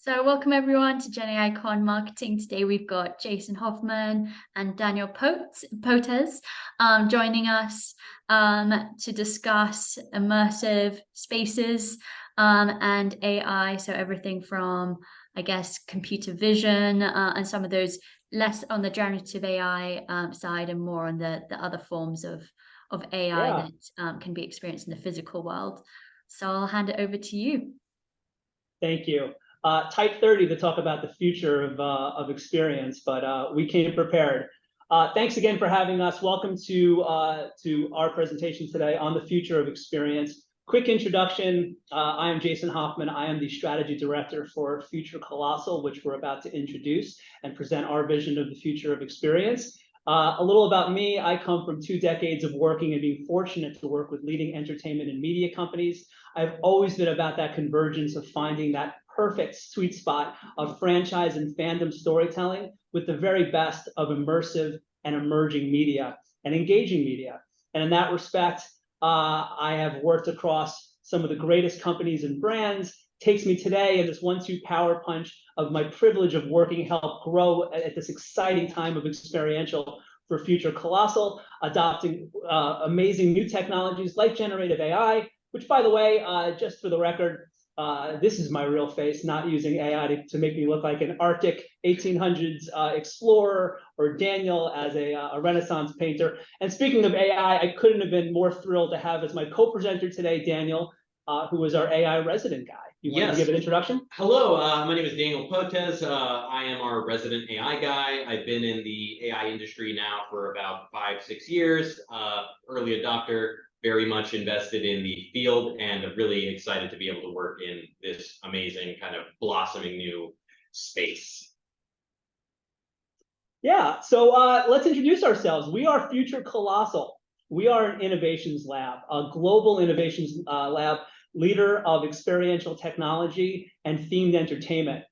So welcome everyone to Gen AI Con Marketing. Today we've got Jason Hoffman and Daniel Potes joining us to discuss immersive spaces and AI. So everything from, I guess, computer vision and some of those less on the generative AI side and more on the other forms of AI that can be experienced in the physical world. So I'll hand it over to you. Thank you. Type 30 to talk about the future of experience, but we came prepared. Thanks again for having us. Welcome to our presentation today on the future of experience. Quick introduction. I am Jason Hoffman. I am the strategy director for Future Colossal, which we're about to introduce and present our vision of the future of experience. A little about me. I come from 2 decades of working and being fortunate to work with leading entertainment and media companies. I've always been about that convergence of finding that perfect sweet spot of franchise and fandom storytelling with the very best of immersive and emerging media and engaging media. And in that respect, I have worked across some of the greatest companies and brands. Takes me today in this 1-2 power punch of my privilege of working, help grow at this exciting time of experiential for Future Colossal, adopting amazing new technologies like generative AI, which, by the way, just for the record, this is my real face, not using AI to make me look like an Arctic 1800s explorer or Daniel as a Renaissance painter. And speaking of AI, I couldn't have been more thrilled to have as my co-presenter today, Daniel, who is our AI resident guy. You want to give an introduction? Hello, my name is Daniel Potes. I am our resident AI guy. I've been in the AI industry now for about 5-6 years. Early adopter, very much invested in the field, and really excited to be able to work in this amazing kind of blossoming new space. Yeah, so let's introduce ourselves. We are Future Colossal. We are an innovations lab, a global innovations lab, leader of experiential technology and themed entertainment.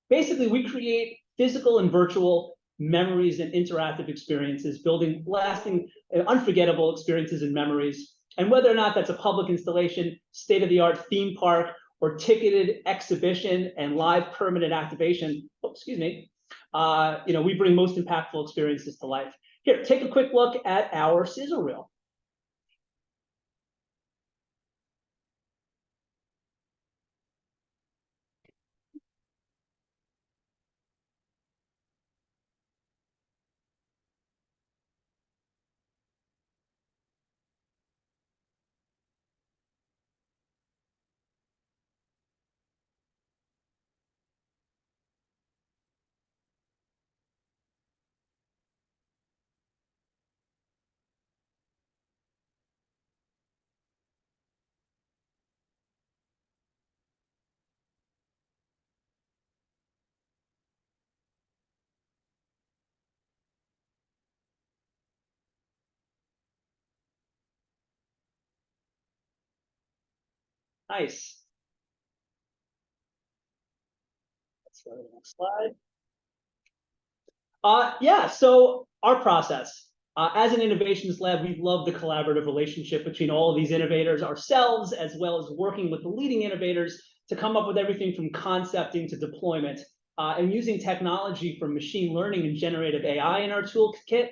Basically, we create physical and virtual memories and interactive experiences, building lasting, unforgettable experiences and memories. And whether or not that's a public installation, state-of-the-art theme park, or ticketed exhibition and live permanent activation, we bring most impactful experiences to life. Here, take a quick look at our sizzle reel. Nice. Let's go to the next slide. Yeah, so our process. As an innovations lab, we love the collaborative relationship between all of these innovators ourselves, as well as working with the leading innovators to come up with everything from concepting to deployment. And using technology from machine learning and generative AI in our toolkit,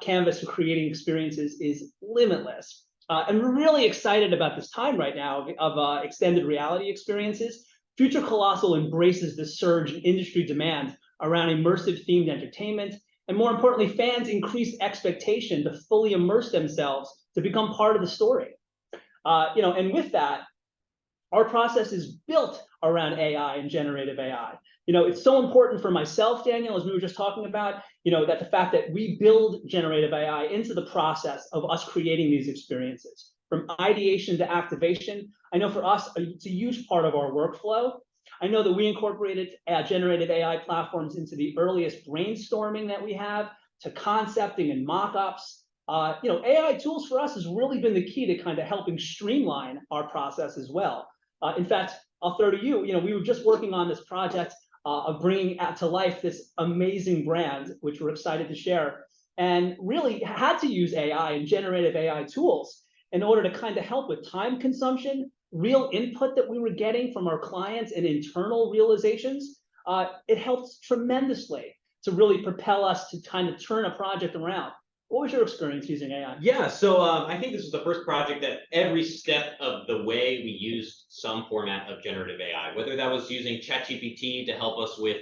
canvas for creating experiences is limitless. And we're really excited about this time right now of extended reality experiences. Future Colossal embraces the surge in industry demand around immersive themed entertainment, and more importantly, fans' increased expectation to fully immerse themselves to become part of the story. And with that, our process is built around AI and generative AI. It's so important for myself, Daniel, as we were just talking about, that the fact that we build generative AI into the process of us creating these experiences. From ideation to activation, I know for us, it's a huge part of our workflow. I know that we incorporated generative AI platforms into the earliest brainstorming that we have, to concepting and mock-ups. AI tools for us has really been the key to kind of helping streamline our process as well. In fact, I'll throw to you, we were just working on this project of bringing to life this amazing brand, which we're excited to share, and really had to use AI and generative AI tools in order to kind of help with time consumption, real input that we were getting from our clients and internal realizations, it helped tremendously to really propel us to kind of turn a project around. What was your experience using AI? Yeah, so I think this was the first project that every step of the way we used some format of generative AI, whether that was using ChatGPT to help us with,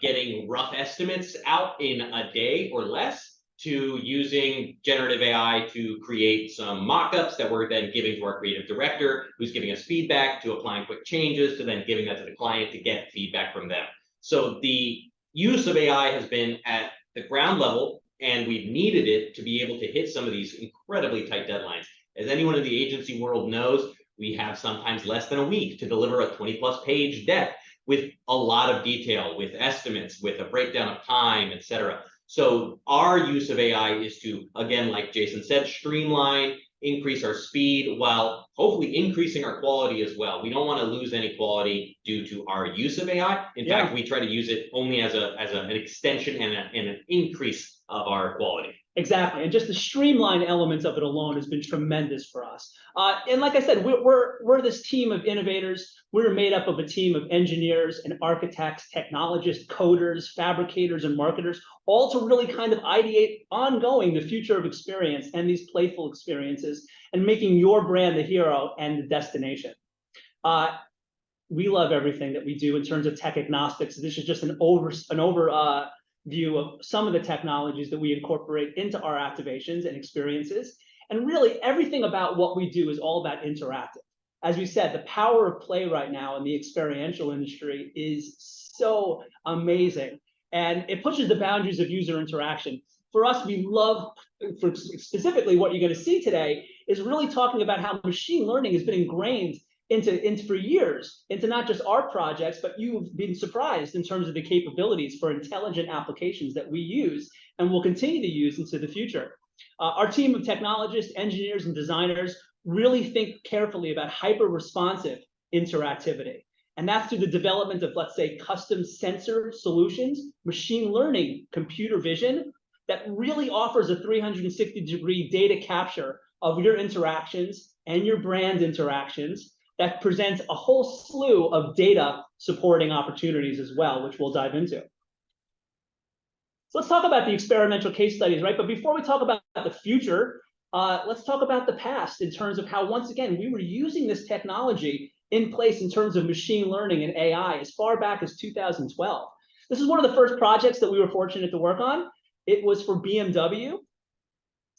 getting rough estimates out in a day or less, to using generative AI to create some mock-ups that we're then giving to our creative director, who's giving us feedback, to applying quick changes, to then giving that to the client to get feedback from them. So the use of AI has been at the ground level, and we've needed it to be able to hit some of these incredibly tight deadlines. As anyone in the agency world knows, we have sometimes less than a week to deliver a 20+ page deck with a lot of detail, with estimates, with a breakdown of time, etc. So our use of AI is to, again, like Jason said, streamline, increase our speed, while hopefully increasing our quality as well. We don't want to lose any quality due to our use of AI. In fact, we try to use it only as an extension and an increase of our quality. Exactly, and just the streamline elements of it alone has been tremendous for us. And like I said, we're this team of innovators. We're made up of a team of engineers and architects, technologists, coders, fabricators, and marketers, all to really kind of ideate ongoing the future of experience and these playful experiences, and making your brand the hero and the destination. We love everything that we do in terms of tech agnostics. This is just an overview of some of the technologies that we incorporate into our activations and experiences. And really, everything about what we do is all about interactive. As we said, the power of play right now in the experiential industry is so amazing. And it pushes the boundaries of user interaction. For us, we love, specifically what you're going to see today, is really talking about how machine learning has been ingrained into for years, into not just our projects, but you've been surprised in terms of the capabilities for intelligent applications that we use and will continue to use into the future. Our team of technologists, engineers, and designers really think carefully about hyper-responsive interactivity. And that's through the development of, let's say, custom sensor solutions, machine learning, computer vision, that really offers a 360-degree data capture of your interactions and your brand interactions, that presents a whole slew of data supporting opportunities as well, which we'll dive into. So let's talk about the experimental case studies, right? But before we talk about the future, let's talk about the past in terms of how, once again, we were using this technology in place in terms of machine learning and AI as far back as 2012. This is one of the first projects that we were fortunate to work on. It was for BMW.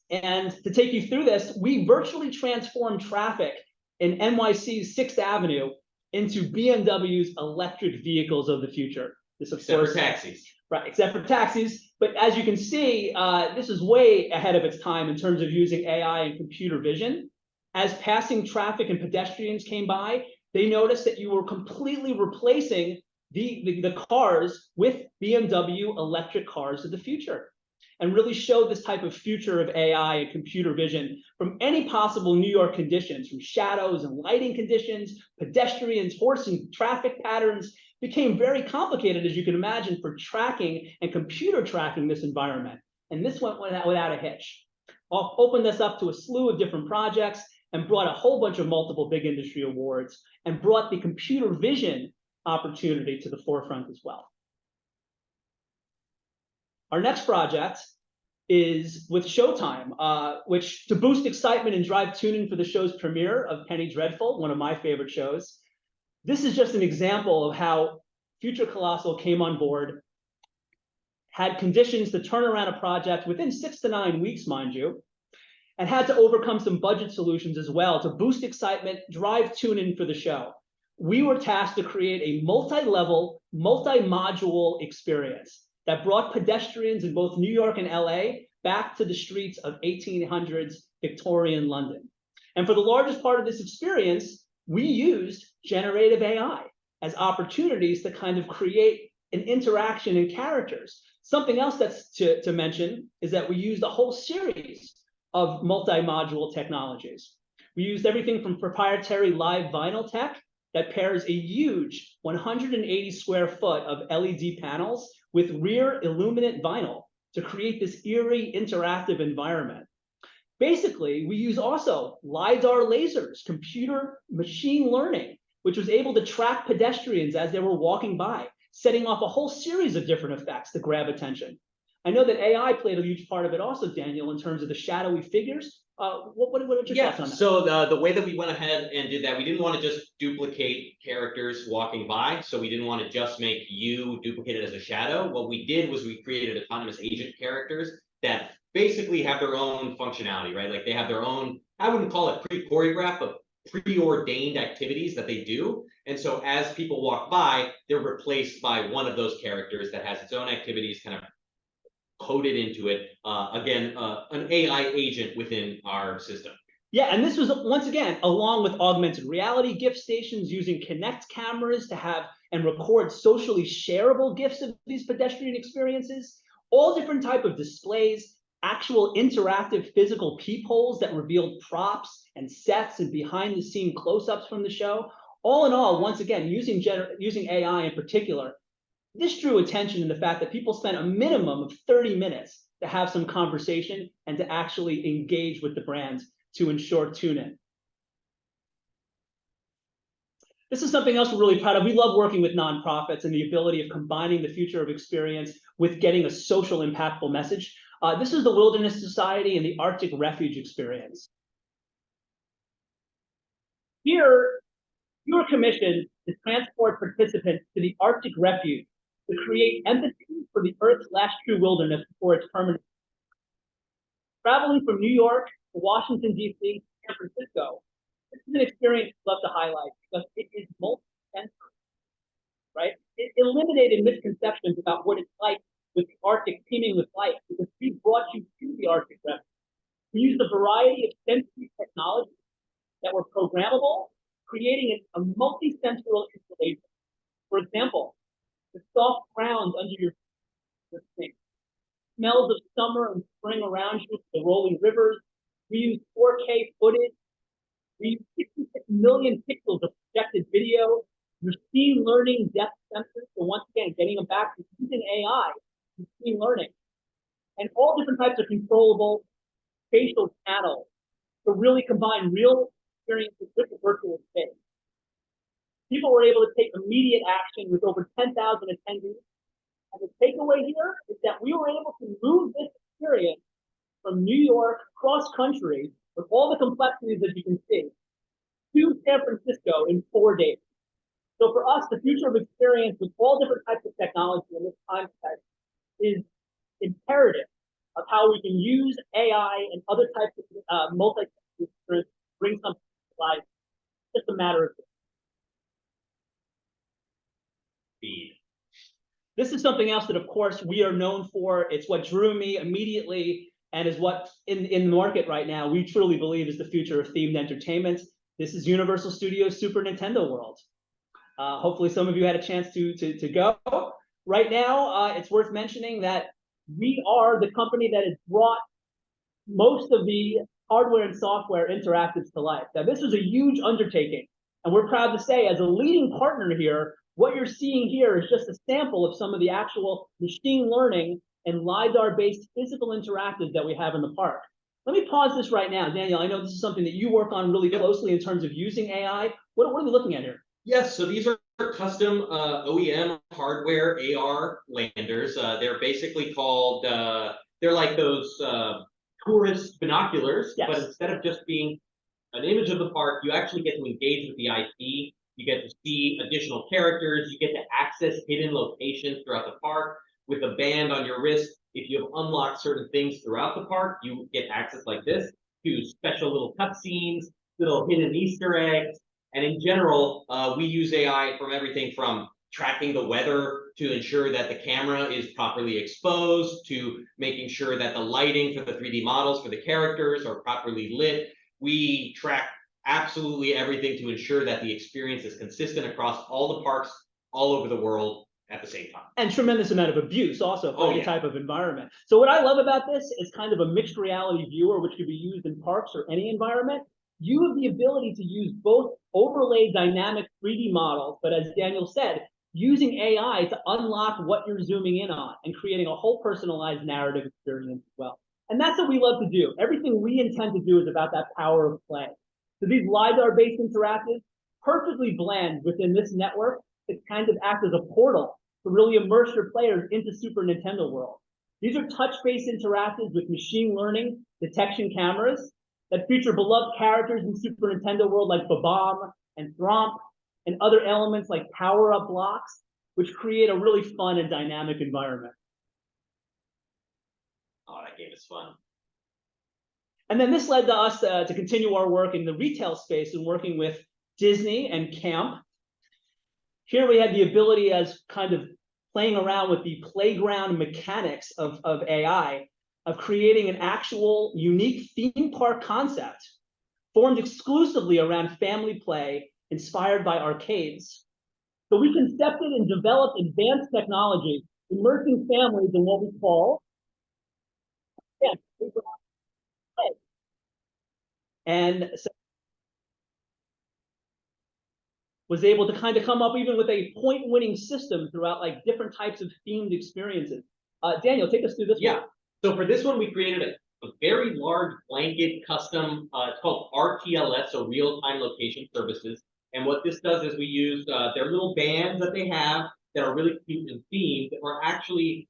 And to take you through this, we virtually transformed traffic in NYC's 6th Avenue into BMW's electric vehicles of the future. This, of except course, for taxis. Right, except for taxis. But as you can see, this is way ahead of its time in terms of using AI and computer vision. As passing traffic and pedestrians came by, they noticed that you were completely replacing the cars with BMW electric cars of the future, and really showed this type of future of AI and computer vision from any possible New York conditions, from shadows and lighting conditions, pedestrians, horse and traffic patterns, became very complicated, as you can imagine, for tracking and computer tracking this environment. And this went without a hitch. Opened us up to a slew of different projects and brought a whole bunch of multiple big industry awards, and brought the computer vision opportunity to the forefront as well. Our next project is with Showtime, which, to boost excitement and drive tune-in for the show's premiere of Penny Dreadful, one of my favorite shows. This is just an example of how Future Colossal came on board, had conditions to turn around a project within 6 to 9 weeks, mind you, and had to overcome some budget solutions as well to boost excitement, drive tune-in for the show. We were tasked to create a multi-level, multi-module experience that brought pedestrians in both New York and LA back to the streets of 1800s Victorian London. And for the largest part of this experience, we used generative AI as opportunities to kind of create an interaction in characters. Something else that's to mention is that we used a whole series of multi-module technologies. We used everything from proprietary live vinyl tech that pairs a huge 180 square foot of LED panels with rear illuminate vinyl to create this eerie interactive environment. Basically, we use also LiDAR lasers, computer machine learning, which was able to track pedestrians as they were walking by, setting off a whole series of different effects to grab attention. I know that AI played a huge part of it also, Daniel, in terms of the shadowy figures. What are your thoughts on that? So the way that we went ahead and did that, we didn't want to just duplicate characters walking by. So we didn't want to just make you duplicated as a shadow. What we did was we created autonomous agent characters that basically have their own functionality, right? Like they have their own, I wouldn't call it pre-choreographed, but preordained activities that they do. And so as people walk by, they're replaced by one of those characters that has its own activities kind of coded into it. Again, an AI agent within our system. Yeah, and this was, once again, along with augmented reality gift stations using Kinect cameras to have and record socially shareable gifts of these pedestrian experiences, all different type of displays, actual interactive physical peepholes that revealed props and sets and behind the scene close-ups from the show. All in all, once again, using AI in particular, this drew attention in the fact that people spent a minimum of 30 minutes to have some conversation and to actually engage with the brand to ensure tune-in. This is something else we're really proud of. We love working with nonprofits and the ability of combining the future of experience with getting a social impactful message. This is the Wilderness Society and the Arctic Refuge experience. Here, you are commissioned to transport participants to the Arctic Refuge to create empathy for the Earth's last true wilderness before its permanent. Traveling from New York to Washington, D.C., San Francisco, this is an experience I'd love to highlight because it is multi-sensory, right? It eliminated misconceptions about what it's like with the Arctic teeming with life because we brought you to the Arctic Refuge. We used a variety of sensory technologies that were programmable, creating a multi-sensorial installation. For example, the soft ground under your feet, smells of summer and spring around you, the rolling rivers. We use 4K footage. We use 66 million pixels of projected video. Machine learning depth sensors. So once again, getting them back to using AI, machine learning, and all different types of controllable spatial channels to really combine real experiences with the virtual space. People were able to take immediate action with over 10,000 attendees. And the takeaway here is that we were able to move this experience from New York cross country with all the complexities that you can see to San Francisco in 4 days. So for us, the future of experience with all different types of technology in this context is imperative of how we can use AI and other types of multi-experience to bring something to life. It's just a matter of Speed. This is something else that, of course, we are known for. It's what drew me immediately and is what in the market right now we truly believe is the future of themed entertainment. This is Universal Studios Super Nintendo World. Hopefully some of you had a chance to go. Right now, it's worth mentioning that we are the company that has brought most of the hardware and software interactives to life. Now, this was a huge undertaking, and we're proud to say, as a leading partner here, what you're seeing here is just a sample of some of the actual machine learning and LiDAR-based physical interactives that we have in the park. Let me pause this right now. Daniel, I know this is something that you work on really closely in terms of using AI. What are we looking at here? Yes, so these are custom OEM hardware AR landers. They're basically called, they're like those tourist binoculars, yes. But instead of just being an image of the park, you actually get to engage with the IP. You get to see additional characters. You get to access hidden locations throughout the park with a band on your wrist. If you have unlocked certain things throughout the park, you get access like this to special little cutscenes, little hidden Easter eggs. And in general, we use AI from everything from tracking the weather to ensure that the camera is properly exposed, to making sure that the lighting for the 3D models for the characters are properly lit. We track absolutely everything to ensure that the experience is consistent across all the parks all over the world at the same time. And tremendous amount of abuse also for any type of environment. So what I love about this is kind of a mixed reality viewer, which could be used in parks or any environment. You have the ability to use both overlay dynamic 3D models, but as Daniel said, using AI to unlock what you're zooming in on and creating a whole personalized narrative experience as well. And that's what we love to do. Everything we intend to do is about that power of play. So these LiDAR-based interactives perfectly blend within this network to kind of act as a portal to really immerse your players into Super Nintendo world. These are touch-based interactives with machine learning detection cameras that feature beloved characters in Super Nintendo world like Bob-omb and Thromp and other elements like power-up blocks, which create a really fun and dynamic environment. Oh, that game is fun. And then this led to us to continue our work in the retail space and working with Disney and Camp. Here we had the ability as kind of playing around with the playground mechanics of AI, of creating an actual unique theme park concept formed exclusively around family play inspired by arcades. So we concepted and developed advanced technology, immersing families in what we call play. And so was able to kind of come up even with a point-winning system throughout like different types of themed experiences. Daniel, take us through this one. So for this one, we created a very large blanket custom, it's called RTLS, so real-time location services. And what this does is we use their little bands that they have that are really cute and themed, or actually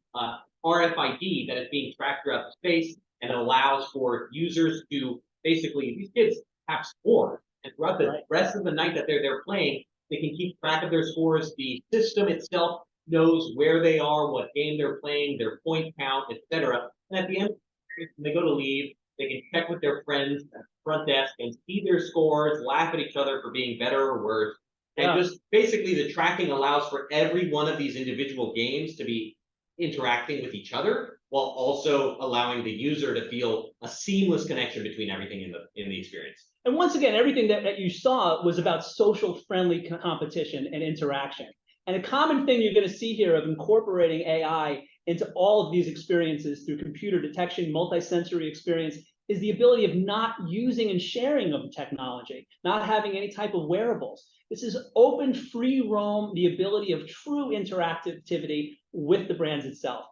RFID that is being tracked throughout the space, and it allows for users to basically, these kids have scores, and throughout the rest of the night that they're playing, they can keep track of their scores. The system itself knows where they are, what game they're playing, their point count, etc. And at the end, when they go to leave, they can check with their friends at the front desk and see their scores, laugh at each other for being better or worse. And just basically the tracking allows for every one of these individual games to be interacting with each other, while also allowing the user to feel a seamless connection between everything in the experience. And once again, everything that you saw was about social friendly competition and interaction. And a common thing you're going to see here of incorporating AI into all of these experiences through computer detection, multisensory experience, is the ability of not using and sharing of technology, not having any type of wearables. This is open, free roam, the ability of true interactivity with the brands itself.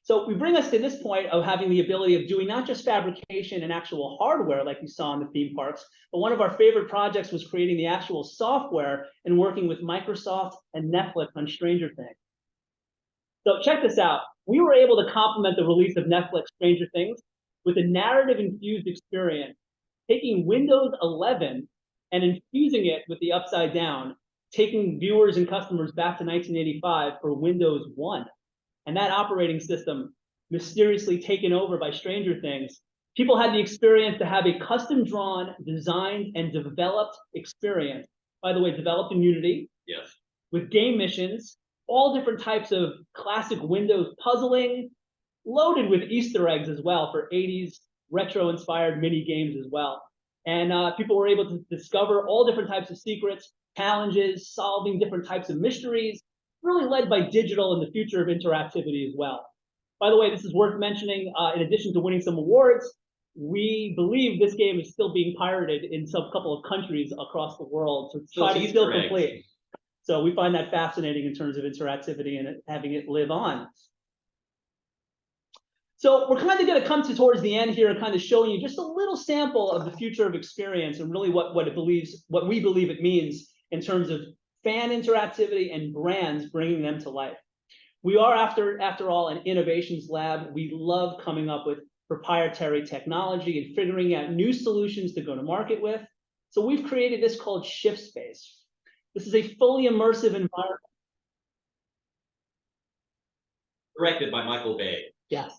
So we bring us to this point of having the ability of doing not just fabrication and actual hardware like you saw in the theme parks, but one of our favorite projects was creating the actual software and working with Microsoft and Netflix on Stranger Things. So check this out. We were able to complement the release of Netflix Stranger Things with a narrative-infused experience, taking Windows 11 and infusing it with the upside down, taking viewers and customers back to 1985 for Windows 1. And that operating system mysteriously taken over by Stranger Things, people had the experience to have a custom drawn, designed, and developed experience. By the way, developed in Unity. Yes. With game missions, all different types of classic Windows puzzling, loaded with Easter eggs as well for 80s retro-inspired mini games as well. And people were able to discover all different types of secrets, challenges, solving different types of mysteries, really led by digital and the future of interactivity as well. By the way, this is worth mentioning, in addition to winning some awards, we believe this game is still being pirated in some couple of countries across the world. So it's still complete. So we find that fascinating in terms of interactivity and having it live on. So we're kind of going to come towards the end here and kind of showing you just a little sample of the future of experience and really what we believe it means in terms of fan interactivity and brands bringing them to life. We are, after all, an innovations lab. We love coming up with proprietary technology and figuring out new solutions to go to market with. So we've created this called Shift Space. This is a fully immersive environment. Directed by Michael Bay. Yes.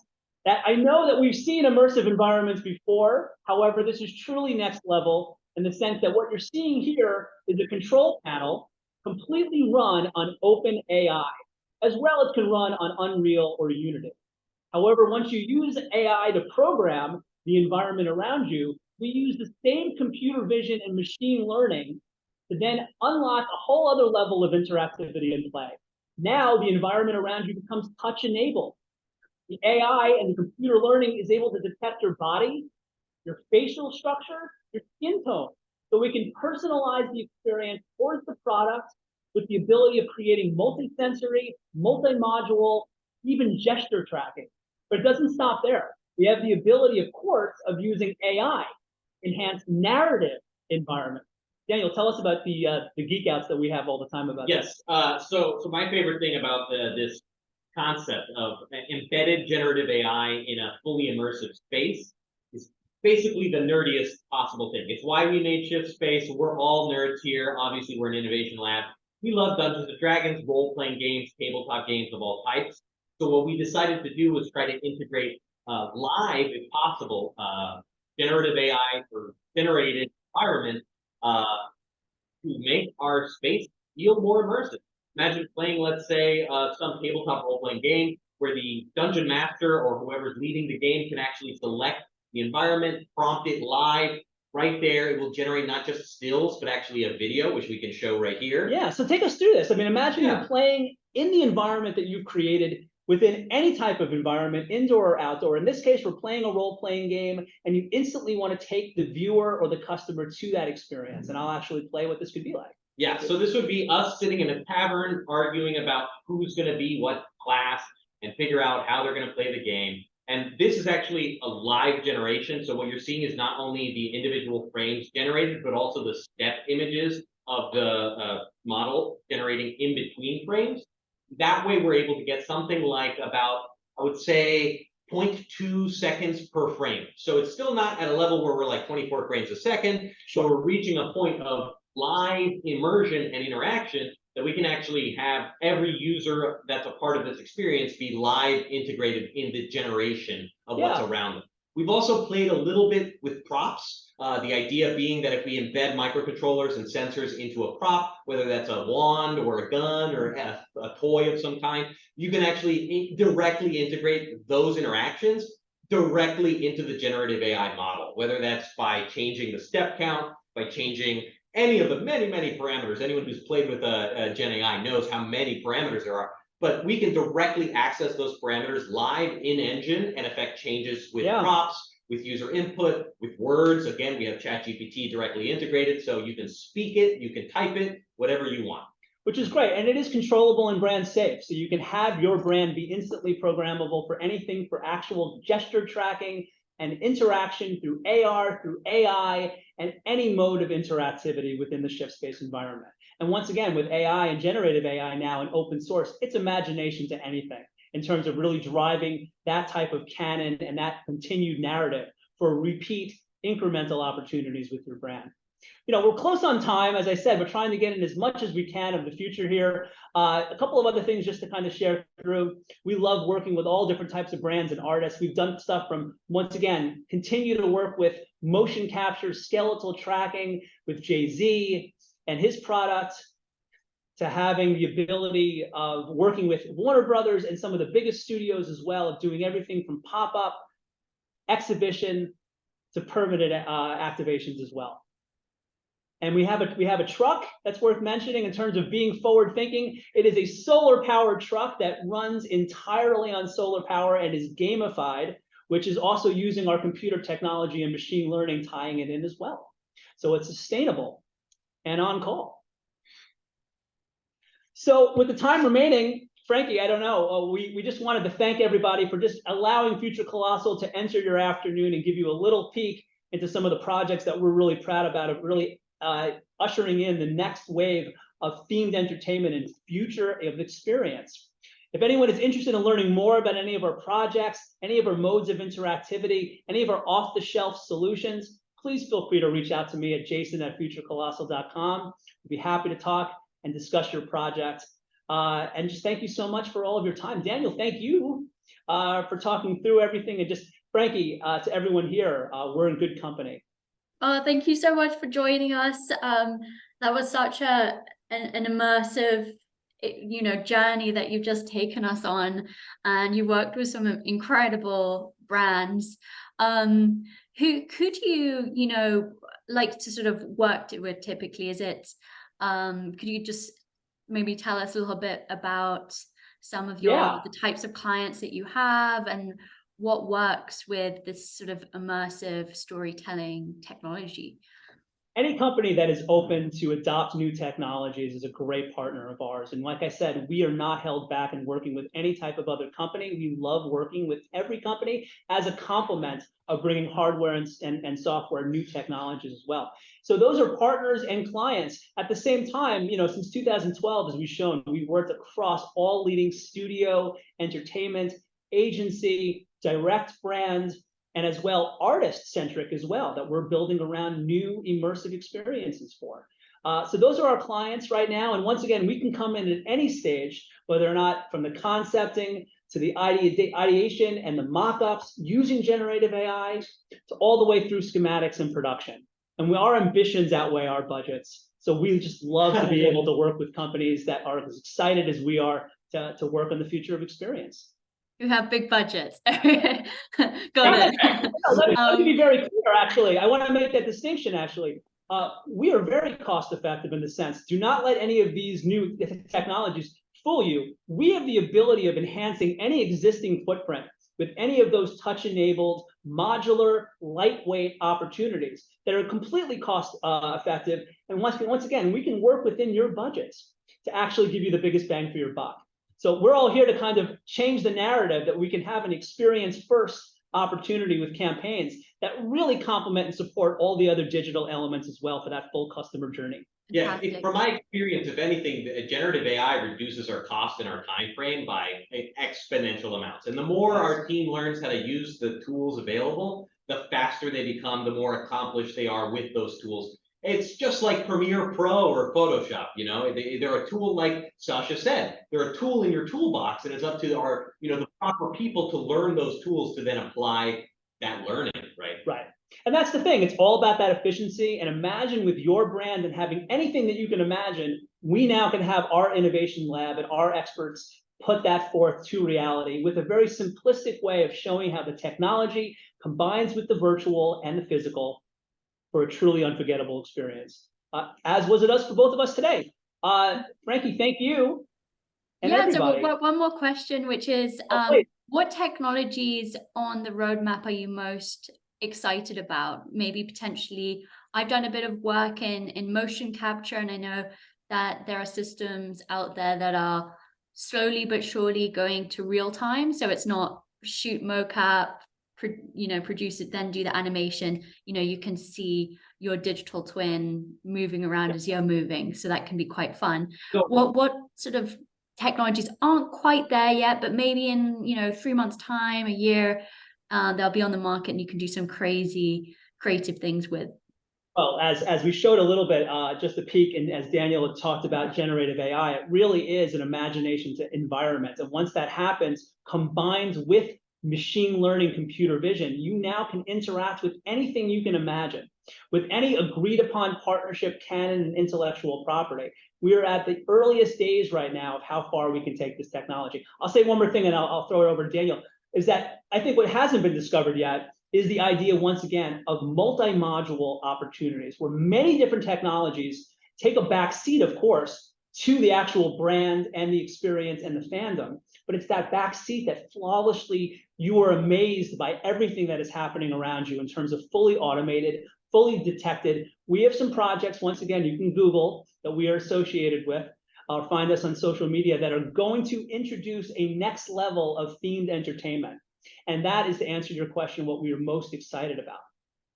I know that we've seen immersive environments before. However, this is truly next level in the sense that what you're seeing here is a control panel completely run on OpenAI, as well as can run on Unreal or Unity. However, once you use AI to program the environment around you, we use the same computer vision and machine learning to then unlock a whole other level of interactivity and play. Now the environment around you becomes touch-enabled. The AI and the computer learning is able to detect your body, your facial structure, your skin tone, so we can personalize the experience towards the product with the ability of creating multi-sensory, multi-module, even gesture tracking. But it doesn't stop there. We have the ability, of course, of using AI, enhanced narrative environment. Daniel, tell us about the geek outs that we have all the time about Yes. this. So my favorite thing about this concept of embedded generative AI in a fully immersive space is basically the nerdiest possible thing. It's why we made Shift Space. We're all nerds here. Obviously, we're an innovation lab. We love Dungeons and Dragons, role-playing games, tabletop games of all types. So what we decided to do was try to integrate live, if possible, generative AI or generated environment to make our space feel more immersive. Imagine playing, let's say, some tabletop role-playing game where the dungeon master or whoever's leading the game can actually select the environment, prompt it live right there. It will generate not just stills, but actually a video, which we can show right here. Yeah, so take us through this. I mean, imagine you're playing in the environment that you've created within any type of environment, indoor or outdoor. In this case, we're playing a role-playing game, and you instantly want to take the viewer or the customer to that experience. And I'll actually play what this could be like. Yeah, so this would be us sitting in a tavern arguing about who's going to be what class and figure out how they're going to play the game. And this is actually a live generation. So what you're seeing is not only the individual frames generated, but also the step images of the model generating in between frames. That way we're able to get something like about, I would say, 0.2 seconds per frame. So it's still not at a level where we're like 24 frames a second. So we're reaching a point of live immersion and interaction that we can actually have every user that's a part of this experience be live integrated in the generation of what's around them. We've also played a little bit with props. The idea being that if we embed microcontrollers and sensors into a prop, whether that's a wand or a gun or a toy of some kind, you can actually directly integrate those interactions directly into the generative AI model, whether that's by changing the step count, by changing any of the many, many parameters. Anyone who's played with a Gen AI knows how many parameters there are, but we can directly access those parameters live in engine and affect changes with prompts, with user input, with words. Again, we have ChatGPT directly integrated, so you can speak it, you can type it, whatever you want. Which is great, and it is controllable and brand safe, so you can have your brand be instantly programmable for anything, for actual gesture tracking and interaction through AR, through AI, and any mode of interactivity within the Shift Space environment. And once again, with AI and generative AI now and open source, it's imagination to anything in terms of really driving that type of canon and that continued narrative for repeat incremental opportunities with your brand. You know, we're close on time. As I said, we're trying to get in as much as we can of the future here. A couple of other things just to kind of share through. We love working with all different types of brands and artists. We've done stuff from, once again, continue to work with motion capture, skeletal tracking with Jay-Z and his product, to having the ability of working with Warner Brothers and some of the biggest studios as well, of doing everything from pop-up, exhibition, to permanent activations as well. And we have a truck that's worth mentioning in terms of being forward thinking. It is a solar powered truck that runs entirely on solar power and is gamified, which is also using our computer technology and machine learning, tying it in as well. So it's sustainable and on call. So with the time remaining, Frankie, I don't know, we just wanted to thank everybody for just allowing Future Colossal to enter your afternoon and give you a little peek into some of the projects that we're really proud about, of really ushering in the next wave of themed entertainment and future of experience. If anyone is interested in learning more about any of our projects, any of our modes of interactivity, any of our off-the-shelf solutions, please feel free to reach out to me at jason@futurecolossal.com. I'd be happy to talk and discuss your project. And just thank you so much for all of your time. Daniel, thank you for talking through everything. And just Frankie, to everyone here, we're in good company. Oh, thank you so much for joining us. That was such an immersive, journey that you've just taken us on, and you worked with some incredible brands. Who could you, like to sort of work with typically? Is it, could you just maybe tell us a little bit about some of the types of clients that you have and what works with this sort of immersive storytelling technology? any company that is open to adopt new technologies is a great partner of ours. And like I said, we are not held back in working with any type of other company. We love working with every company as a complement of bringing hardware and software, new technologies as well. So those are partners and clients. At the same time, since 2012, as we've shown, we've worked across all leading studio, entertainment, agency, direct brand, and as well artist-centric as well, that we're building around new immersive experiences for. So those are our clients right now. And once again, we can come in at any stage, whether or not from the concepting to the ideation and the mock-ups using generative AI to all the way through schematics and production. And our ambitions outweigh our budgets. So we just love to be able to work with companies that are as excited as we are to work on the future of experience. You have big budgets. Got it. Let me be very clear, actually. I want to make that distinction, actually. We are very cost effective in the sense, do not let any of these new technologies fool you. We have the ability of enhancing any existing footprint with any of those touch-enabled, modular, lightweight opportunities that are completely cost effective. And once again, we can work within your budgets to actually give you the biggest bang for your buck. So we're all here to kind of change the narrative that we can have an experience-first opportunity with campaigns that really complement and support all the other digital elements as well for that full customer journey. Yeah, from my experience, if anything, generative AI reduces our cost and our time frame by exponential amounts. And the more our team learns how to use the tools available, the faster they become, the more accomplished they are with those tools. It's just like Premiere Pro or Photoshop, they're a tool, like Sasha said, they're a tool in your toolbox, and it's up to the proper people to learn those tools to then apply that learning, right? Right. And that's the thing. It's all about that efficiency. And imagine with your brand and having anything that you can imagine, we now can have our innovation lab and our experts put that forth to reality with a very simplistic way of showing how the technology combines with the virtual and the physical for a truly unforgettable experience, as was it us for both of us today. Frankie, thank you. And everybody. So one more question, which is, what technologies on the roadmap are you most excited about? Maybe potentially, I've done a bit of work in motion capture, and I know that there are systems out there that are slowly but surely going to real time. So it's not shoot mocap, produce it, then do the animation. You can see your digital twin moving around as you're moving. So that can be quite fun. What sort of technologies aren't quite there yet, but maybe in 3 months' time, a year, they'll be on the market and you can do some crazy creative things with? Well, as we showed a little bit, just a peek, and as Daniel had talked about generative AI, it really is an imagination to environment. And once that happens, combined with machine learning computer vision, you now can interact with anything you can imagine, with any agreed upon partnership canon and intellectual property. We are at the earliest days right now of how far we can take this technology. I'll say one more thing, and I'll throw it over to Daniel, is that I think what hasn't been discovered yet is the idea, once again, of multi-module opportunities, where many different technologies take a back seat, of course, to the actual brand and the experience and the fandom. But it's that back seat that flawlessly you are amazed by everything that is happening around you in terms of fully automated, fully detected. We have some projects, once again, you can Google, that we are associated with, or find us on social media, that are going to introduce a next level of themed entertainment. And that is, to answer your question, what we are most excited about.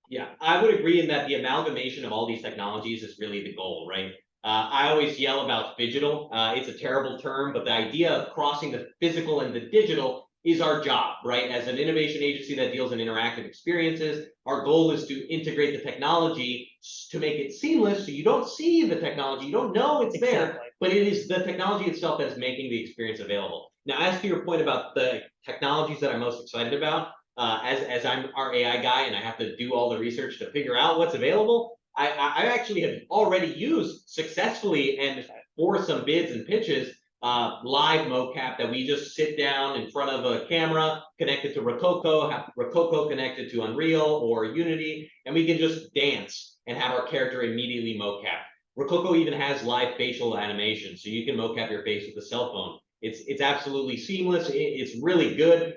Yeah, I would agree in that the amalgamation of all these technologies is really the goal, right? I always yell about phygital. It's a terrible term, but the idea of crossing the physical and the digital is our job, right? As an innovation agency that deals in interactive experiences, our goal is to integrate the technology to make it seamless, so you don't see the technology, you don't know it's there, but it is the technology itself that is making the experience available. Now, as to your point about the technologies that I'm most excited about, as I'm our AI guy and I have to do all the research to figure out what's available, I actually have already used successfully and for some bids and pitches, live mocap that we just sit down in front of a camera connected to Rococo, have Rococo connected to Unreal or Unity, and we can just dance and have our character immediately mocap. Rococo even has live facial animation, so you can mocap your face with a cell phone. It's absolutely seamless. It's really good.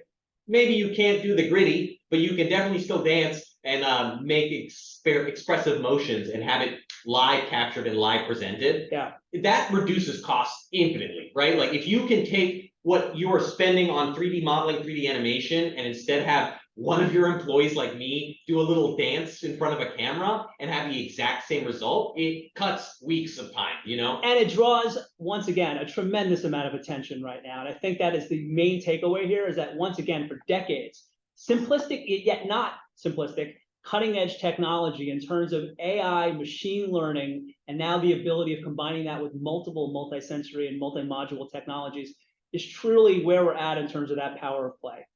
Maybe you can't do the gritty, but you can definitely still dance and make expressive motions and have it live captured and live presented, that reduces costs infinitely, right? Like if you can take what you are spending on 3D modeling, 3D animation, and instead have one of your employees like me do a little dance in front of a camera and have the exact same result, it cuts weeks of time, you know? And it draws, once again, a tremendous amount of attention right now. And I think that is the main takeaway here, is that once again, for decades, simplistic yet not simplistic, cutting edge technology in terms of AI, machine learning, and now the ability of combining that with multiple multi-sensory and multi-module technologies is truly where we're at in terms of that power of play.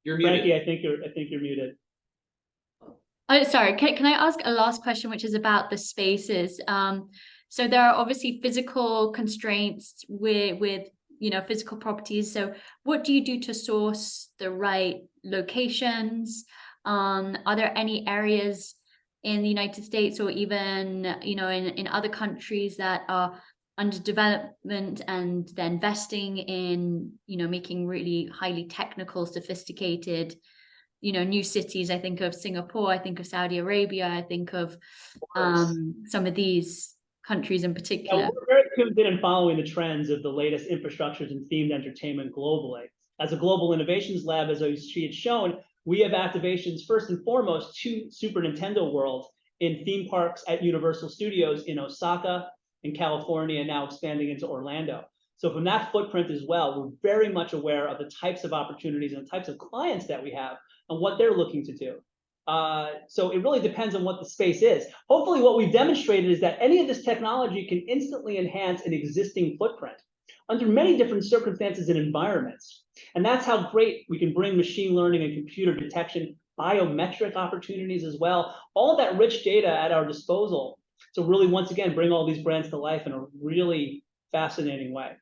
You're muted. Frankie, I think you're muted. Oh, sorry. Can I ask a last question, which is about the spaces? So there are obviously physical constraints with physical properties. So what do you do to source the right locations? Are there any areas in the United States or even in other countries that are under development and they're investing in making really highly technical, sophisticated new cities? I think of Singapore, I think of Saudi Arabia, I think of some of these countries in particular. Yeah, we're very tuned in and following the trends of the latest infrastructures and themed entertainment globally. As a global innovations lab, as she had shown, we have activations first and foremost to Super Nintendo World in theme parks at Universal Studios in Osaka, in California, and now expanding into Orlando. So from that footprint as well, we're very much aware of the types of opportunities and the types of clients that we have and what they're looking to do. So it really depends on what the space is. Hopefully what we've demonstrated is that any of this technology can instantly enhance an existing footprint under many different circumstances and environments. And that's how great we can bring machine learning and computer detection, biometric opportunities as well, all that rich data at our disposal to really, once again, bring all these brands to life in a really fascinating way.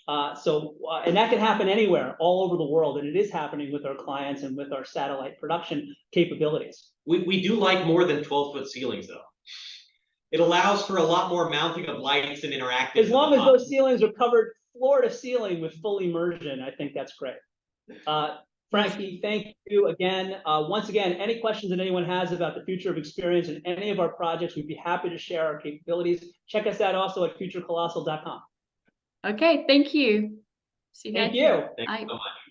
And that can happen anywhere, all over the world, and it is happening with our clients and with our satellite production capabilities. We do like more than 12-foot ceilings, though. It allows for a lot more mounting of lights and interactive. As long as those ceilings are covered floor to ceiling with full immersion, I think that's great. Frankie, thank you again. Once again, any questions that anyone has about the future of experience in any of our projects, we'd be happy to share our capabilities. Check us out also at futurecolossal.com. Okay, thank you. See you guys. Thank you. Thank you so much.